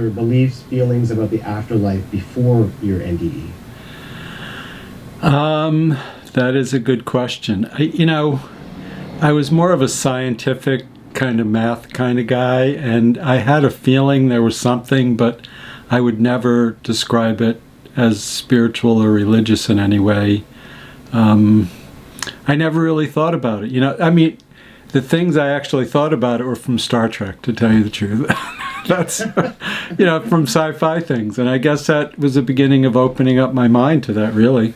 or beliefs, feelings about the afterlife before your NDE? That is a good question. I was more of a scientific kind of math kind of guy, and I had a feeling there was something, but I would never describe it as spiritual or religious in any way. I never really thought about it. The things I actually thought about it were from Star Trek, to tell you the truth. That's, from sci-fi things. And I guess that was the beginning of opening up my mind to that, really.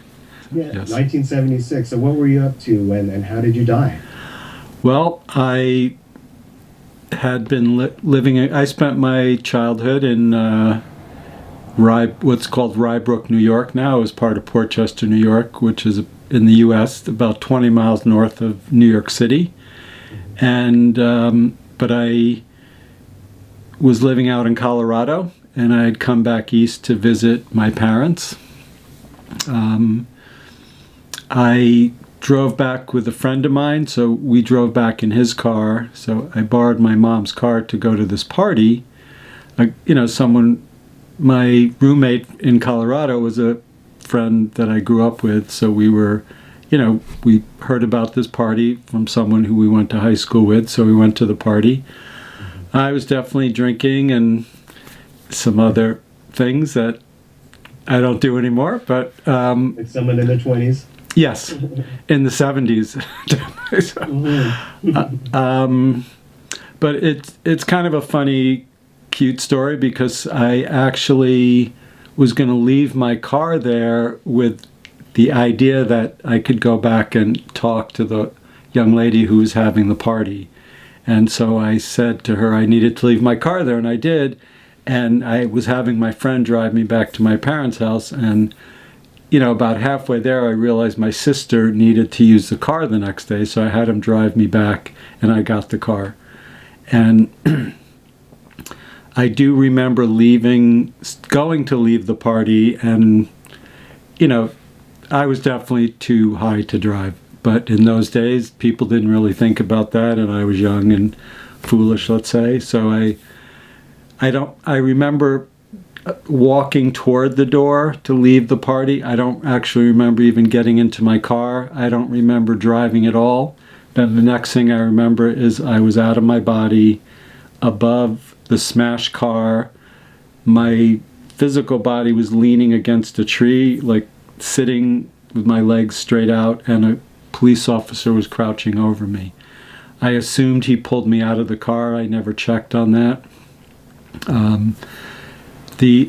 Yeah, Yes. 1976. So what were you up to and how did you die? Well, I had been I spent my childhood in what's called Rybrook, New York now. It was part of Portchester, New York, which is in the U.S., about 20 miles north of New York City. And but I was living out in Colorado, and I had come back east to visit my parents. I drove back with a friend of mine, so we drove back in his car. So I borrowed my mom's car to go to this party. My roommate in Colorado was a friend that I grew up with, so we heard about this party from someone who we went to high school with, so we went to the party. I was definitely drinking and some other things that I don't do anymore, but... like someone in their 20s? Yes, in the 70s. But it's kind of a funny, cute story, because I actually was going to leave my car there with the idea that I could go back and talk to the young lady who was having the party. And so I said to her I needed to leave my car there, and I did. And I was having my friend drive me back to my parents' house, and about halfway there, I realized my sister needed to use the car the next day, so I had him drive me back, and I got the car. And I do remember going to leave the party, and, I was definitely too high to drive. But in those days, people didn't really think about that, and I was young and foolish, let's say. So I remember walking toward the door to leave the party. I don't actually remember even getting into my car. I don't remember driving at all. Then the next thing I remember is I was out of my body, above the smashed car. My physical body was leaning against a tree, like sitting with my legs straight out, and a police officer was crouching over me. I assumed he pulled me out of the car. I never checked on that.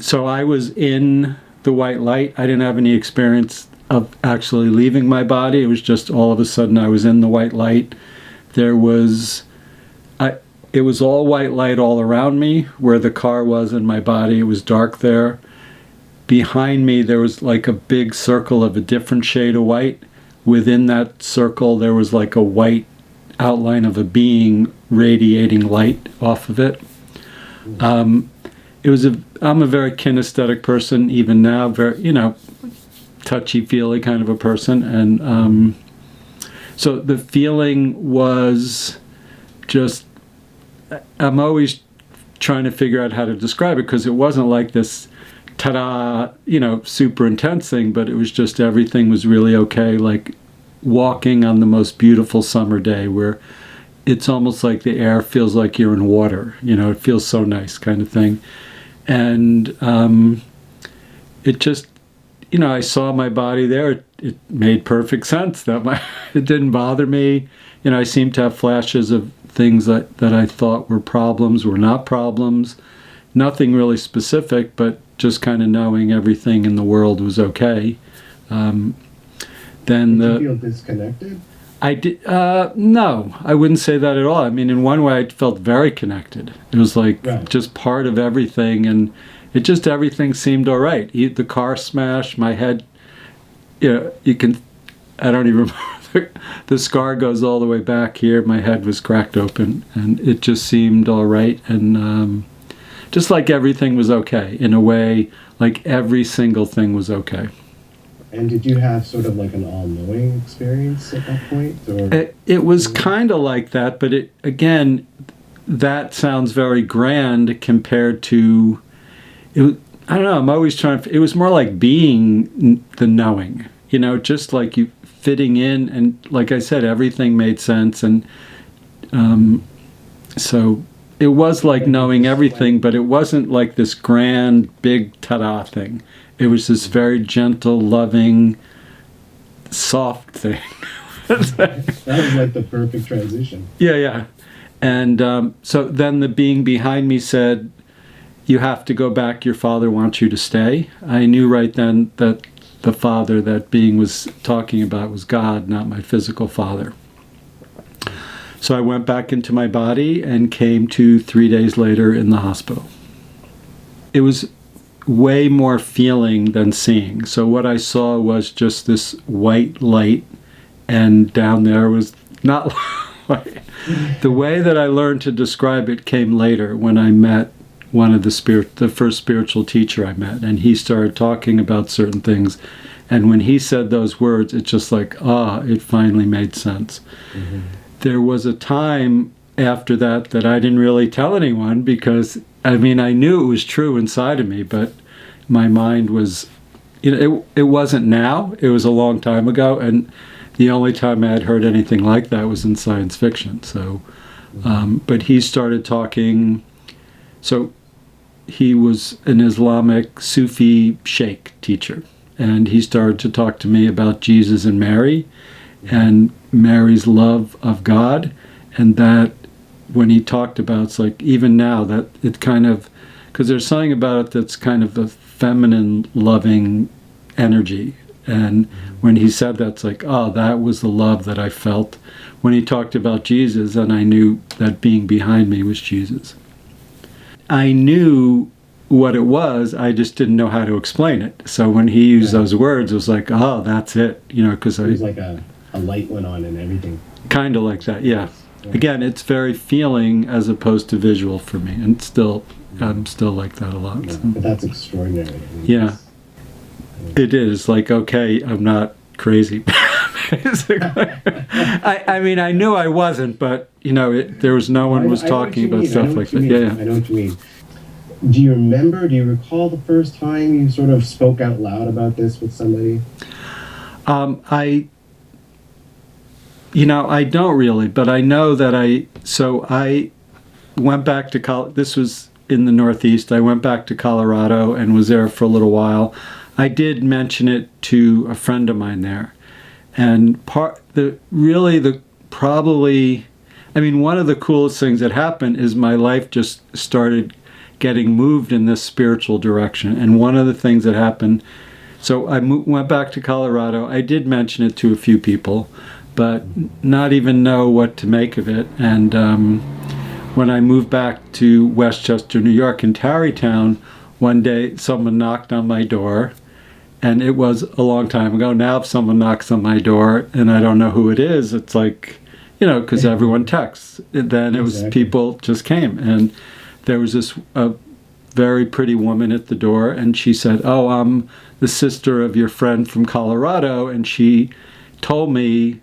So I was in the white light. I didn't have any experience of actually leaving my body. It was just all of a sudden I was in the white light. It was all white light all around me where the car was in my body. It was dark there. Behind me there was like a big circle of a different shade of white. Within that circle there was like a white outline of a being radiating light off of it. I'm a very kinesthetic person, even now, very, touchy-feely kind of a person. And so the feeling was just, I'm always trying to figure out how to describe it, because it wasn't like this ta-da, super intense thing, but it was just everything was really okay, like walking on the most beautiful summer day where it's almost like the air feels like you're in water, it feels so nice kind of thing. And it just, I saw my body there. It made perfect sense that it didn't bother me. I seemed to have flashes of things that I thought were problems were not problems. Nothing really specific, but just kind of knowing everything in the world was okay. Did you feel disconnected? I did. No, I wouldn't say that at all. In one way, I felt very connected. It was like just part of everything, and everything seemed all right. The car smashed, my head. You can. I don't even remember. The scar goes all the way back here. My head was cracked open, and it just seemed all right, and just like everything was okay in a way. Like every single thing was okay. And did you have sort of like an all-knowing experience at that point? Or? It was kind of like that, but that sounds very grand compared to, I don't know. I'm always trying. It was more like being the knowing. Just like you fitting in, and like I said, everything made sense, and so it was like knowing everything, but it wasn't like this grand, big ta-da thing. It was this very gentle, loving, soft thing. That was like the perfect transition. Yeah. And so then the being behind me said, "You have to go back. Your father wants you to stay." I knew right then that the father that being was talking about was God, not my physical father. So I went back into my body and came to 3 days later in the hospital. It was way more feeling than seeing. So what I saw was just this white light, and down there was not light. The way that I learned to describe it came later when I met one of the first spiritual teacher I met, and he started talking about certain things. And when he said those words, it's just like, it finally made sense. Mm-hmm. There was a time after that I didn't really tell anyone because, I knew it was true inside of me, but my mind was, it wasn't now. It was a long time ago, and the only time I had heard anything like that was in science fiction. So, but he started talking. So he was an Islamic Sufi sheikh teacher, and he started to talk to me about Jesus and Mary, and Mary's love of God, and that when he talked about, it's like even now that it kind of, because there's something about it that's kind of the feminine loving energy, and when he said that, it's like, that was the love that I felt when he talked about Jesus, and I knew that being behind me was Jesus. I knew what it was, I just didn't know how to explain it. So when he used those words, it was like, that's it, because it was like a light went on and everything. Kind of like that, yeah. Again, it's very feeling as opposed to visual for me, and I'm still like that a lot. Yeah, So. but that's extraordinary. Yeah. It is like, okay, I'm not crazy. Basically. I knew I wasn't, but there was no one was talking about stuff like that. Yeah. I know what you mean. Do you recall the first time you sort of spoke out loud about this with somebody? I don't really, but I know that I went back to college. This was in the Northeast. I went back to Colorado and was there for a little while. I did mention it to a friend of mine there. And one of the coolest things that happened is my life just started getting moved in this spiritual direction. And one of the things that happened, so I went back to Colorado. I did mention it to a few people, but not even know what to make of it. And when I moved back to Westchester, New York, in Tarrytown, one day someone knocked on my door, and it was a long time ago. Now if someone knocks on my door and I don't know who it is, it's like, because everyone texts. Then it was people just came, and there was this very pretty woman at the door, and she said, I'm the sister of your friend from Colorado, and she told me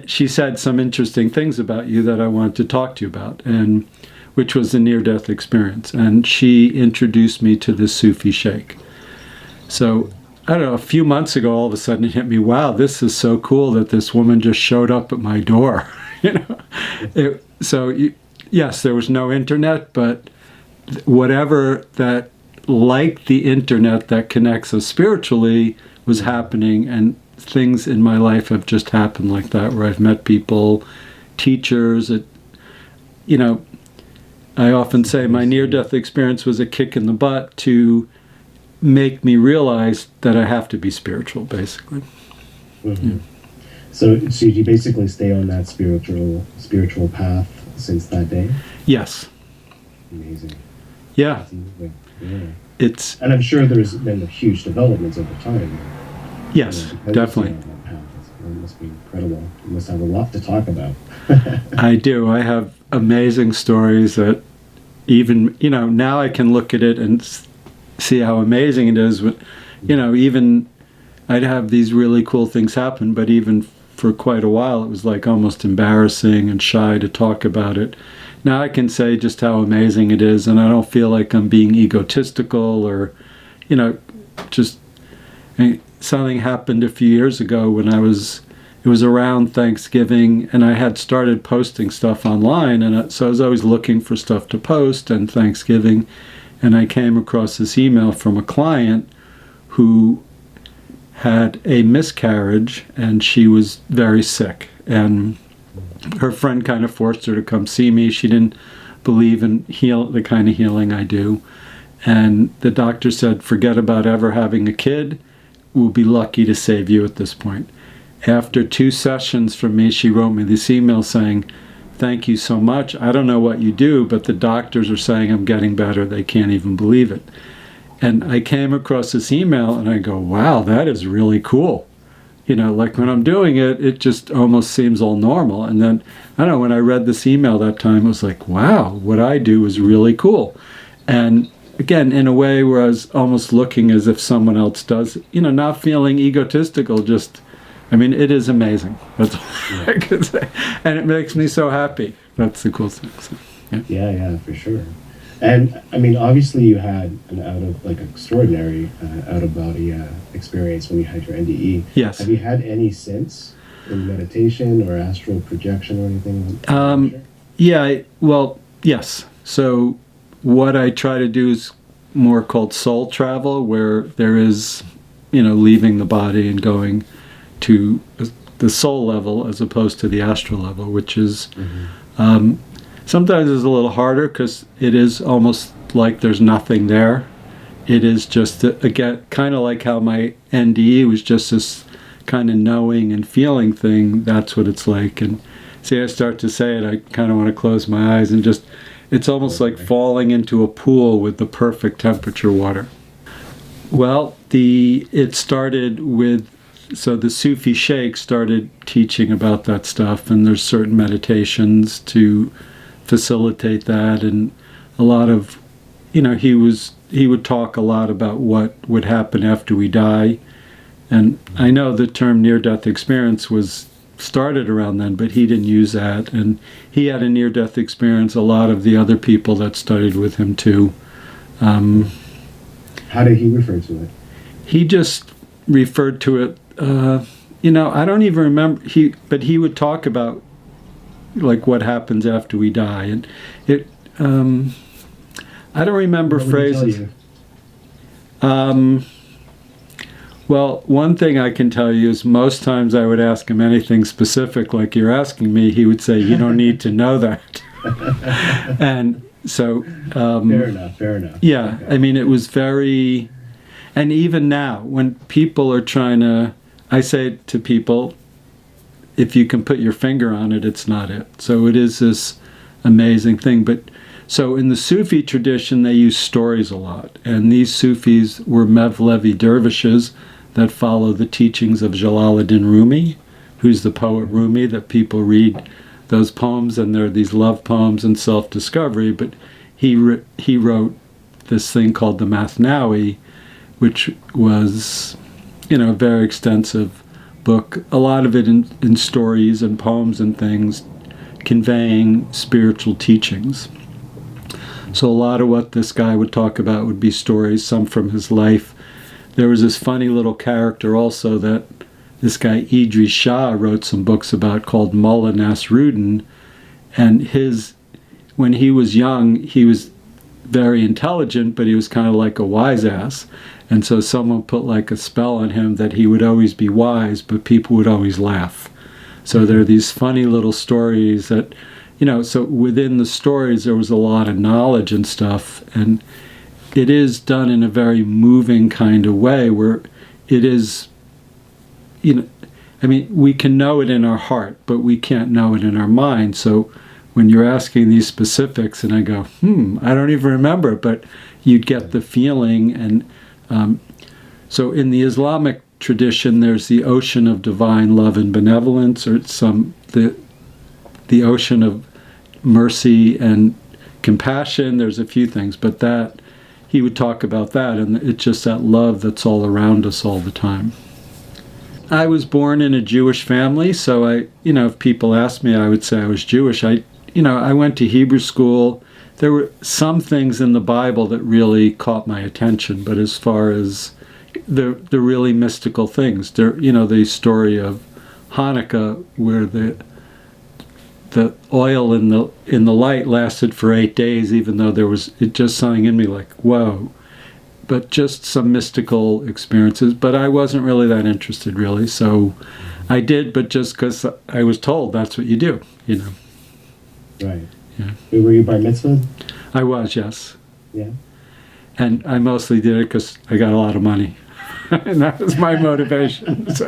she said some interesting things about you that I wanted to talk to you about, and which was a near-death experience. And she introduced me to this Sufi sheikh. So, I don't know, a few months ago, all of a sudden it hit me, wow, this is so cool that this woman just showed up at my door. Yes, there was no internet, but whatever that, like the internet that connects us spiritually, was happening, and things in my life have just happened like that, where I've met people, teachers. I often say my near-death experience was a kick in the butt to make me realize that I have to be spiritual, basically. Mm-hmm. Yeah. So did you basically stay on that spiritual path since that day? Yes. Amazing. Yeah. And I'm sure there's been huge developments over time. Yes, definitely. It must be incredible. You must have a lot to talk about. I do. I have amazing stories that even, now I can look at it and see how amazing it is. But, even I'd have these really cool things happen, but even for quite a while, it was like almost embarrassing and shy to talk about it. now I can say just how amazing it is, and I don't feel like I'm being egotistical or, just something happened a few years ago when it was around Thanksgiving, and I had started posting stuff online, and so I was always looking for stuff to post and Thanksgiving, and I came across this email from a client who had a miscarriage, and she was very sick, and her friend kind of forced her to come see me. She didn't believe in the kind of healing I do, and the doctor said, forget about ever having a kid. We'll be lucky to save you at this point. After 2 sessions from me, she wrote me this email saying, thank you so much. I don't know what you do, but the doctors are saying I'm getting better. They can't even believe it. And I came across this email and I go, wow, that is really cool. Like when I'm doing it, it just almost seems all normal. And then, I don't know, when I read this email that time, I was like, wow, what I do is really cool. And again, in a way where I was almost looking as if someone else does, not feeling egotistical, just, it is amazing. That's all I can say. And it makes me so happy. That's the cool thing. So, yeah, for sure. And obviously you had an extraordinary out-of-body experience when you had your NDE. Yes. Have you had any since in meditation or astral projection or anything? Yeah, well, yes. So what I try to do is more called soul travel, where there is, leaving the body and going to the soul level as opposed to the astral level, which is sometimes is a little harder because it is almost like there's nothing there. It is just, again, kind of like how my NDE was just this kind of knowing and feeling thing. That's what it's like. And see, I start to say it, I kind of want to close my eyes and just, it's almost like falling into a pool with the perfect temperature water. Well, it started with, so the Sufi sheikh started teaching about that stuff, and there's certain meditations to facilitate that, and a lot of, he would talk a lot about what would happen after we die. And I know the term near-death experience was started around then, but he didn't use that, and he had a near-death experience. A lot of the other people that studied with him too. How did he refer to it? He just referred to it, I don't even remember, but he would talk about like what happens after we die, and it I don't remember phrases. Well, one thing I can tell you is most times I would ask him anything specific like you're asking me, he would say, you don't need to know that. And so fair enough. Yeah, okay. It was very, and even now when people are trying to, I say to people, if you can put your finger on it, it's not it. So it is this amazing thing. But so in the Sufi tradition, they use stories a lot. And these Sufis were Mevlevi dervishes that follow the teachings of Jalaluddin Rumi, who's the poet Rumi that people read those poems, and they're these love poems and self-discovery. But he wrote this thing called the Mathnawi, which was, a very extensive book, a lot of it in stories and poems and things, conveying spiritual teachings. So a lot of what this guy would talk about would be stories, some from his life. There was this funny little character also that this guy Idris Shah wrote some books about called Mullah Nasruddin, and when he was young, he was very intelligent, but he was kind of like a wise ass. And so someone put like a spell on him that he would always be wise, but people would always laugh. So there are these funny little stories that, so within the stories there was a lot of knowledge and stuff, and it is done in a very moving kind of way where it is, we can know it in our heart, but we can't know it in our mind. So when you're asking these specifics and I go, I don't even remember, but you'd get the feeling. And so in the Islamic tradition, there's the ocean of divine love and benevolence, or the ocean of mercy and compassion. There's a few things, but that he would talk about that, and it's just that love that's all around us all the time. I was born in a Jewish family, so if people ask me, I would say I was Jewish. I went to Hebrew school. There were some things in the Bible that really caught my attention, but as far as the really mystical things, the story of Hanukkah, where the oil in the light lasted for 8 days, even though there was it just something in me like, whoa. But just some mystical experiences. But I wasn't really that interested, really. So I did, but just because I was told that's what you do, Right. Yeah. Were you bar mitzvah? I was, yes. Yeah. And I mostly did it because I got a lot of money. And that was my motivation. So.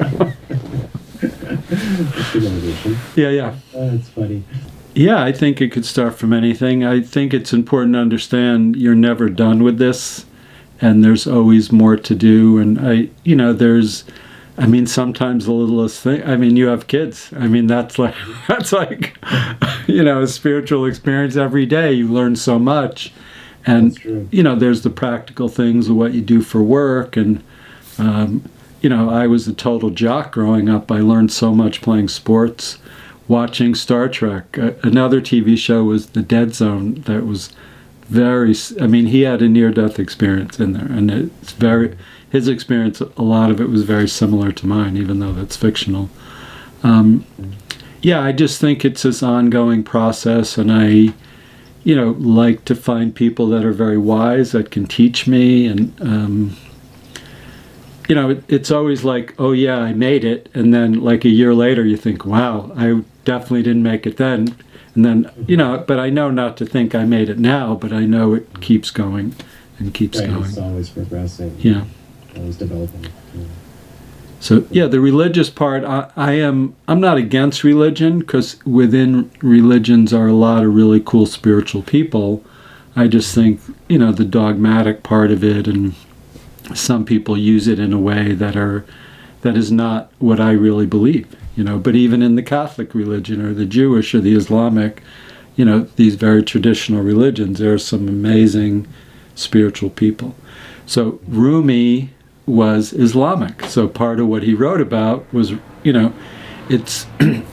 That's good motivation. Yeah. That's funny. Yeah, I think it could start from anything. I think it's important to understand you're never done with this, and there's always more to do. And sometimes the littlest thing. You have kids. That's like a spiritual experience every day. You learn so much, and That's true. There's the practical things of what you do for work. And I was a total jock growing up. I learned so much playing sports, watching Star Trek. Another TV show was The Dead Zone. That was he had a near-death experience in there, and his experience, a lot of it was very similar to mine, even though that's fictional. I just think it's this ongoing process, and I, like to find people that are very wise, that can teach me, and, it's always like, oh yeah, I made it, and then like a year later you think, wow, I definitely didn't make it then. And then, but I know not to think I made it now, but I know it keeps going and keeps going. It's always progressing. Yeah. Always developing. Yeah. So, the religious part, I'm not against religion, because within religions are a lot of really cool spiritual people. I just think, the dogmatic part of it, and some people use it in a way that is not what I really believe. But even in the Catholic religion or the Jewish or the Islamic, these very traditional religions, there are some amazing spiritual people. So Rumi was Islamic. So part of what he wrote about was,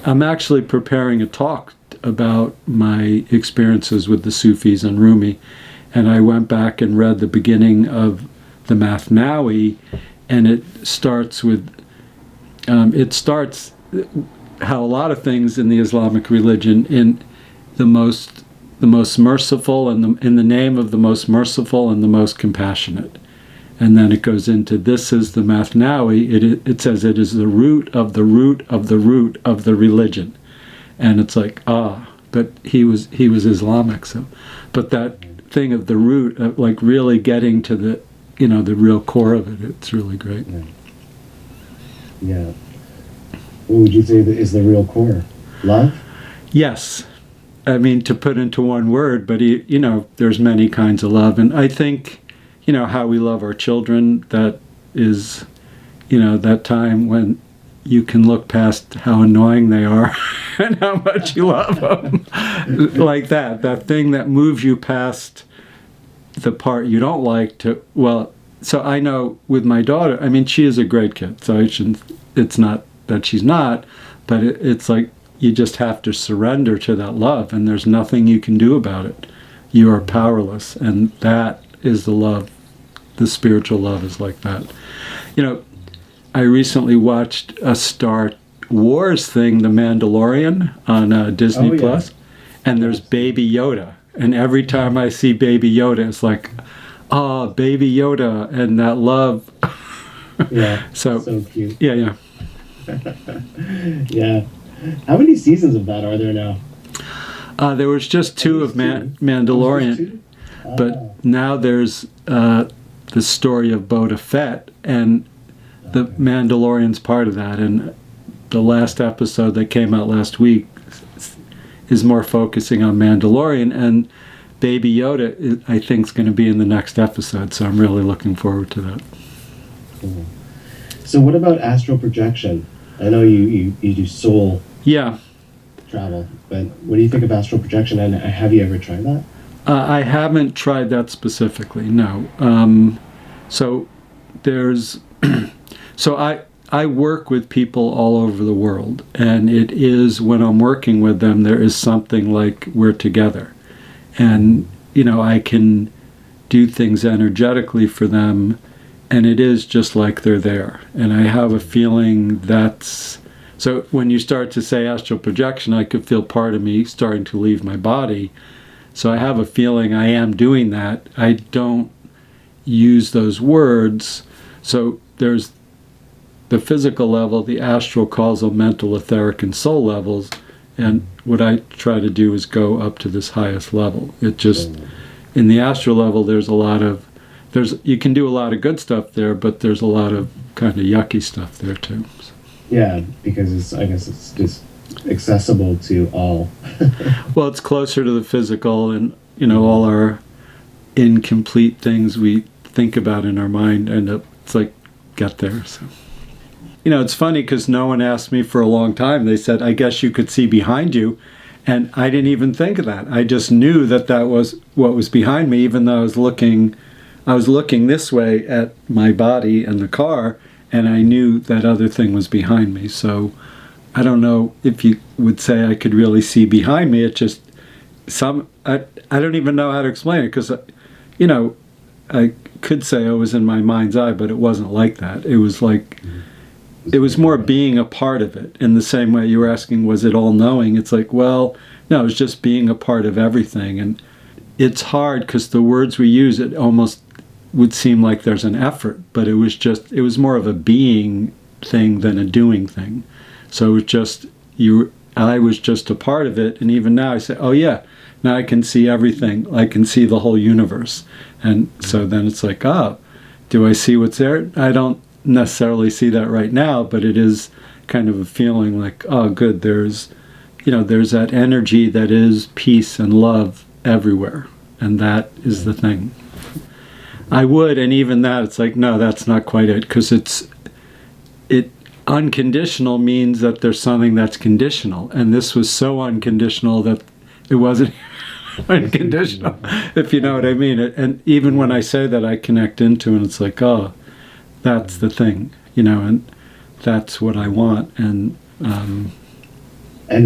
I'm actually preparing a talk about my experiences with the Sufis and Rumi. And I went back and read the beginning of the Mathnawi, and it starts with, how a lot of things in the Islamic religion, in the most merciful, and in the name of the most merciful and the most compassionate. And then it goes into, this is the Mathnawi. It says it is the root of the root of the root of the religion. And it's like, but he was Islamic. So, but that thing of the root, like really getting to the real core of it, it's really great. Yeah. What would you say is the real core? Love? Yes. To put into one word, but there's many kinds of love. And I think, how we love our children, that is, that time when you can look past how annoying they are and how much you love them. Like that thing that moves you past the part you don't like so I know with my daughter, she is a great kid, so it's not that she's not, but it's like you just have to surrender to that love, and there's nothing you can do about it. You are powerless, and that is the love. The spiritual love is like that. I recently watched a Star Wars thing, The Mandalorian, on Disney Plus, and there's Baby Yoda, and every time I see Baby Yoda, it's like, Baby Yoda, and that love. Yeah. So cute. Yeah. Yeah. How many seasons of that are there now? There was just 2 of Mandalorian, but now there's the story of Boba Fett, and the Mandalorian's part of that. And the last episode that came out last week is more focusing on Mandalorian, and Baby Yoda, I think, is going to be in the next episode, so I'm really looking forward to that. Cool. So what about astral projection? I know you do soul travel, but what do you think of astral projection, and have you ever tried that? I haven't tried that specifically, no. So there's, so I work with people all over the world, and it is, when I'm working with them, there is something like we're together. And, I can do things energetically for them, and it is just like they're there. And I have a feeling so when you start to say astral projection, I could feel part of me starting to leave my body. So I have a feeling I am doing that. I don't use those words. So there's the physical level, the astral, causal, mental, etheric, and soul levels. And what I try to do is go up to this highest level. It just, in the astral level, you can do a lot of good stuff there, but there's a lot of kind of yucky stuff there too. Yeah, because I guess it's just accessible to all. Well, it's closer to the physical, and all our incomplete things we think about in our mind end up, it's like, get there. So it's funny because no one asked me for a long time. They said, I guess you could see behind you, and I didn't even think of that. I just knew that was what was behind me, even though I was looking this way at my body and the car, and I knew that other thing was behind me. So I don't know if you would say I could really see behind me. It just I don't even know how to explain it, because I could say I was in my mind's eye, but it wasn't like that. It was like, it was more being a part of it. In the same way you were asking, was it all knowing? It's like, well, no, it was just being a part of everything. And it's hard because the words we use, it almost would seem like there's an effort, but it was more of a being thing than a doing thing. So it was just, I was just a part of it. And even now I say, oh yeah, now I can see everything. I can see the whole universe. And so then it's like, do I see what's there? I don't necessarily see that right now, but it is kind of a feeling like, oh good, there's that energy that is peace and love everywhere, and that is the thing. And even that, it's like, no, that's not quite it, because unconditional means that there's something that's conditional, and this was so unconditional that it wasn't unconditional, if you know what I mean. And even when I say that, I connect into it, and it's like, oh, that's the thing, and that's what I want. And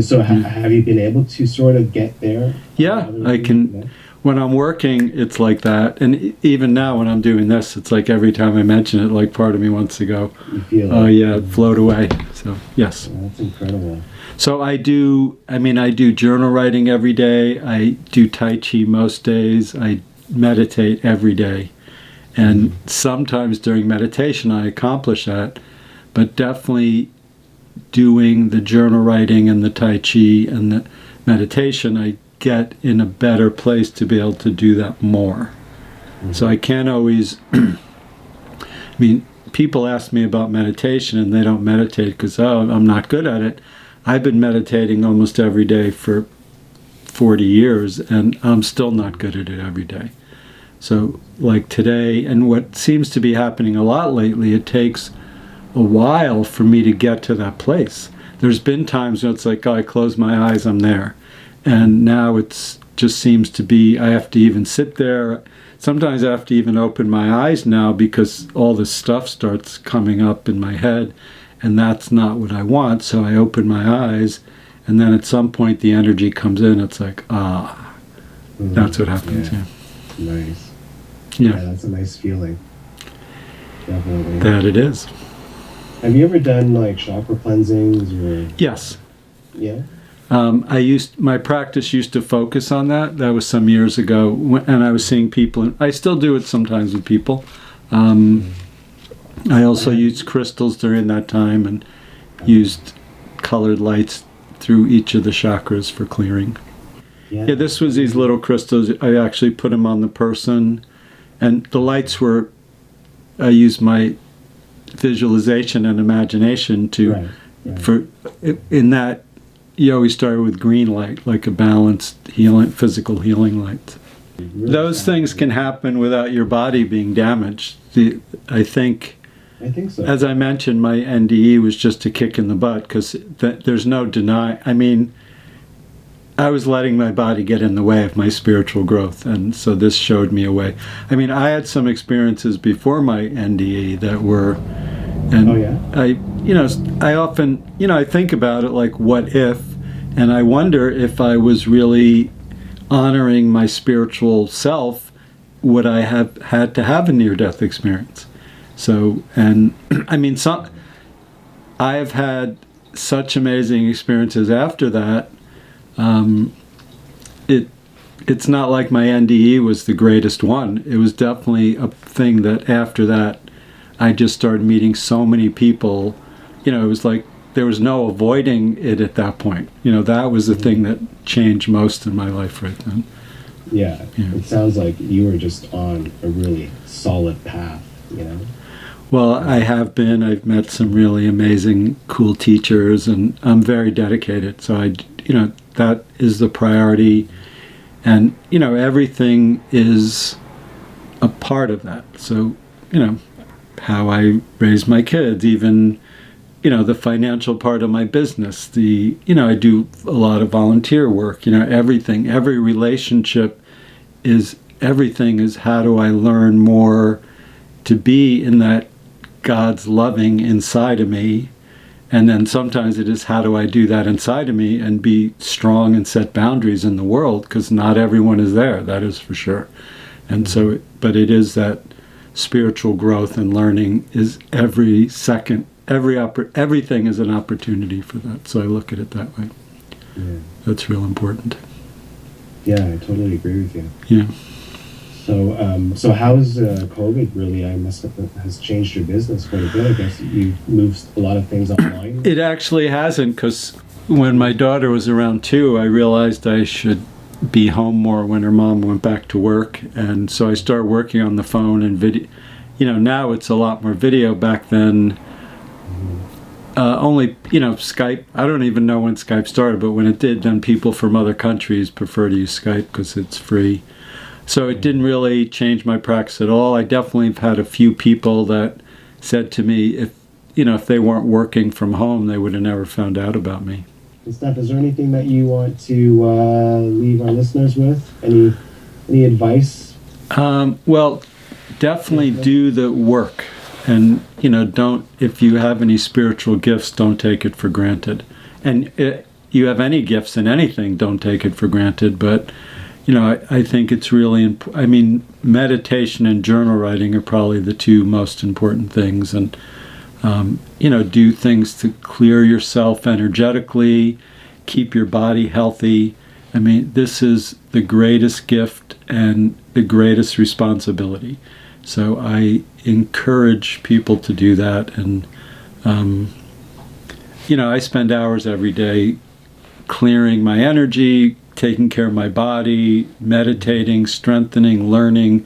so have you been able to sort of get there? Yeah, I can. When I'm working, it's like that. And even now when I'm doing this, it's like every time I mention it, like part of me wants to go, oh yeah, float away. So yes. Well, that's incredible. So I do journal writing every day. I do Tai Chi most days. I meditate every day. And sometimes during meditation I accomplish that, but definitely doing the journal writing and the Tai Chi and the meditation, I get in a better place to be able to do that more. So I can't always, people ask me about meditation and they don't meditate because, I'm not good at it. I've been meditating almost every day for 40 years and I'm still not good at it every day. So like today, and what seems to be happening a lot lately, it takes a while for me to get to that place. There's been times when it's like, I close my eyes, I'm there. And now it's just seems to be, I have to even sit there. Sometimes I have to even open my eyes now because all this stuff starts coming up in my head, and that's not what I want. So I open my eyes, and then at some point the energy comes in. It's like, that's what happens. Yeah. Nice. Yeah, that's a nice feeling. Definitely. That it is. Have you ever done like chakra cleansings or? Yes. Yeah. My practice used to focus on that. That was some years ago, and I was seeing people, and I still do it sometimes with people. I also used crystals during that time and used colored lights through each of the chakras for clearing. Yeah, this was these little crystals. I actually put them on the person, and the lights were, I used my visualization and imagination to, in that, you always start with green light, like a balanced healing, physical healing light. Those things can happen without your body being damaged. I think so. As I mentioned, my NDE was just a kick in the butt because there's no denying. I was letting my body get in the way of my spiritual growth, and so this showed me a way. I had some experiences before my NDE that were, And oh yeah. I often, I think about it like, what if, and I wonder if I was really honoring my spiritual self, would I have had to have a near-death experience? So, and I mean, I have had such amazing experiences after that. It's not like my NDE was the greatest one. It was definitely a thing that after that, I just started meeting so many people. It was like there was no avoiding it at that point. That was the thing that changed most in my life right then. Yeah, it sounds like you were just on a really solid path, Well, I have been. I've met some really amazing, cool teachers, and I'm very dedicated. So that is the priority. And, everything is a part of that. So, how I raise my kids, even, the financial part of my business, I do a lot of volunteer work, everything, every relationship everything is how do I learn more to be in that God's loving inside of me. And then sometimes it is how do I do that inside of me and be strong and set boundaries in the world, because not everyone is there, that is for sure. And so, but it is that spiritual growth and learning is every second, everything is an opportunity for that. So I look at it that way. Yeah. That's real important. Yeah, I totally agree with you. Yeah. So how's COVID really, has changed your business quite a bit? I guess you've moved a lot of things online. It actually hasn't, because when my daughter was around 2, I realized I should be home more when her mom went back to work. And so I started working on the phone and video. Now it's a lot more video. Back then, only, Skype. I don't even know when Skype started, but when it did, then people from other countries prefer to use Skype because it's free. So it didn't really change my practice at all. I definitely have had a few people that said to me, if they weren't working from home, they would have never found out about me. And Steph, is there anything that you want to leave our listeners with? Any advice? Well, definitely do the work. And, if you have any spiritual gifts, don't take it for granted. And you have any gifts in anything, don't take it for granted. But I think it's really important. Meditation and journal writing are probably the 2 most important things. And, do things to clear yourself energetically, keep your body healthy. This is the greatest gift and the greatest responsibility. So I encourage people to do that. And, I spend hours every day clearing my energy, taking care of my body, meditating, strengthening, learning.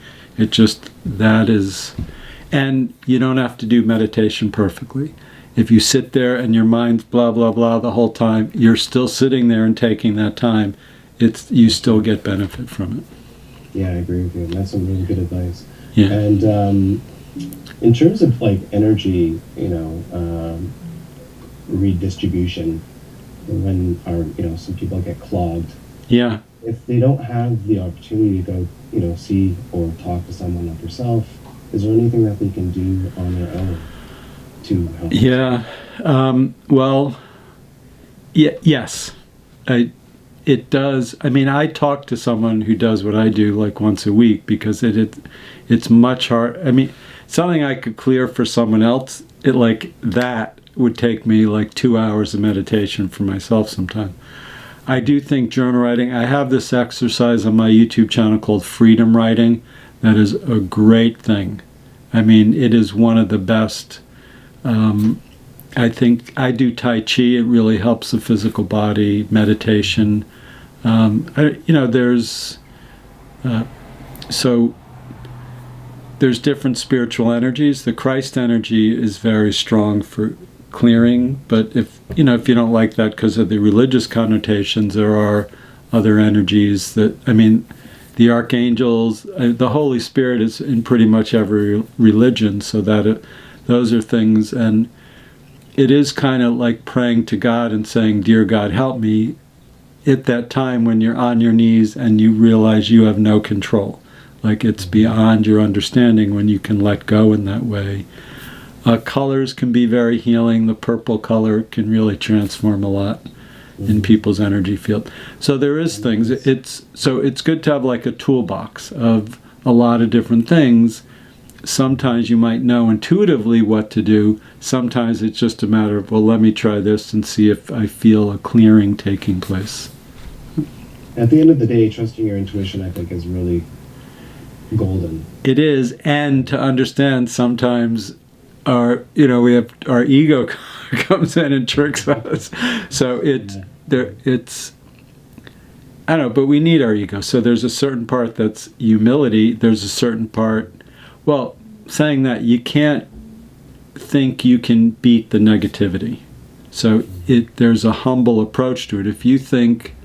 And you don't have to do meditation perfectly. If you sit there and your mind's blah, blah, blah the whole time, you're still sitting there and taking that time, you still get benefit from it. Yeah, I agree with you. That's some really good advice. Yeah. And in terms of energy, redistribution, when some people get clogged. Yeah. If they don't have the opportunity to go, see or talk to someone like yourself, is there anything that they can do on their own to help? Yeah. Yes. It does. I talk to someone who does what I do once a week, because it's much hard. Something I could clear for someone else, that would take me 2 hours of meditation for myself sometime. I do think journal writing, I have this exercise on my YouTube channel called Freedom Writing. That is a great thing. It is one of the best. I think I do Tai Chi. It really helps the physical body, meditation. There's different spiritual energies. The Christ energy is very strong for clearing, but if you don't like that because of the religious connotations, there are other energies that, the archangels, the Holy Spirit is in pretty much every religion, so that those are things. And it is kind of like praying to God and saying, "Dear God, help me," at that time when you're on your knees and you realize you have no control. It's beyond your understanding when you can let go in that way. Colors can be very healing. The purple color can really transform a lot in people's energy field. So there is things. It's good to have like a toolbox of a lot of different things. Sometimes you might know intuitively what to do. Sometimes it's just a matter of, well, let me try this and see if I feel a clearing taking place. At the end of the day, trusting your intuition, I think, is really golden. It is, and to understand sometimes our ego comes in and tricks us. So it's I don't know, but we need our ego. So there's a certain part that's humility. There's a certain part, well, saying that you can't think you can beat the negativity. So there's a humble approach to it. If you think,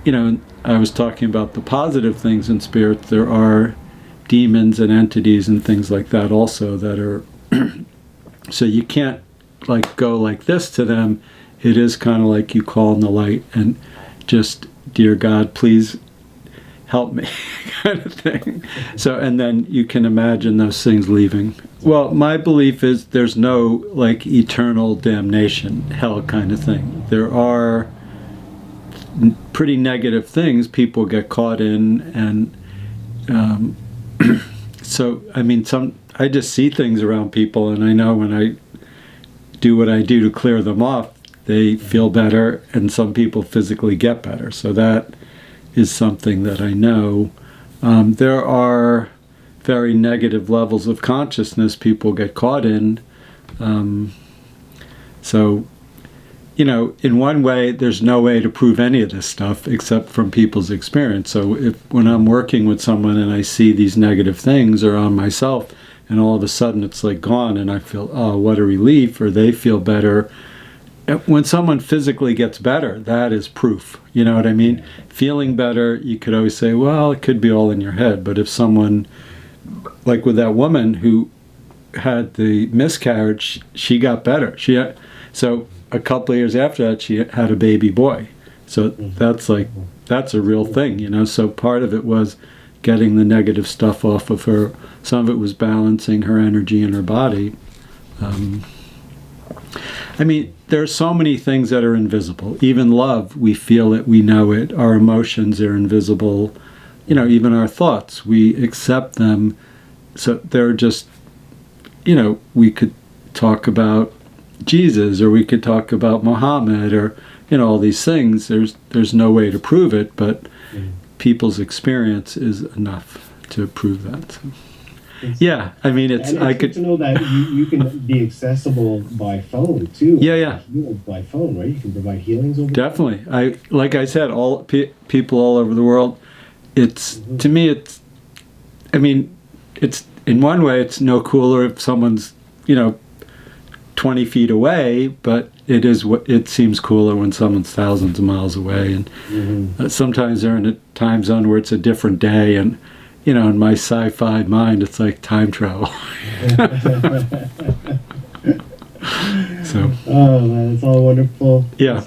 I was talking about the positive things in spirit, there are demons and entities and things like that also that are, so you can't like go like this to them. It is kind of like you call in the light and just, dear God, please help me kind of thing. So, and then you can imagine those things leaving. Well, my belief is there's no like eternal damnation, hell kind of thing. There are pretty negative things people get caught in, and so I mean, I just see things around people, and I know when I do what I do to clear them off, they feel better, and some people physically get better. So that is something that I know. There are very negative levels of consciousness people get caught in. So, in one way, there's no way to prove any of this stuff except from people's experience. So when I'm working with someone and I see these negative things or on myself, and all of a sudden it's like gone, and I feel, oh, what a relief, or they feel better. When someone physically gets better, that is proof. You know what I mean? Feeling better, you could always say, well, it could be all in your head. But if someone, like with that woman who had the miscarriage, she got better. So a couple of years after that, she had a baby boy. So that's a real thing, So part of it was getting the negative stuff off of her. Some of it was balancing her energy in her body. I mean, there are so many things that are invisible. Even love, we feel it, we know it. Our emotions are invisible. Even our thoughts, we accept them. So they're just, we could talk about Jesus, or we could talk about Muhammad, or, all these things. There's no way to prove it, but people's experience is enough to prove that. So. Yeah, I mean, it's good to know that you can be accessible by phone too. Yeah. By phone, right? You can provide healings over. Definitely. Like I said, all people all over the world. It's to me, it's. I mean, it's in one way, it's no cooler if someone's 20 feet away, but it seems cooler when someone's thousands of miles away, and sometimes they're in a time zone where it's a different day, and. In my sci-fi mind, it's like time travel. So. Oh man, it's all wonderful. Yeah.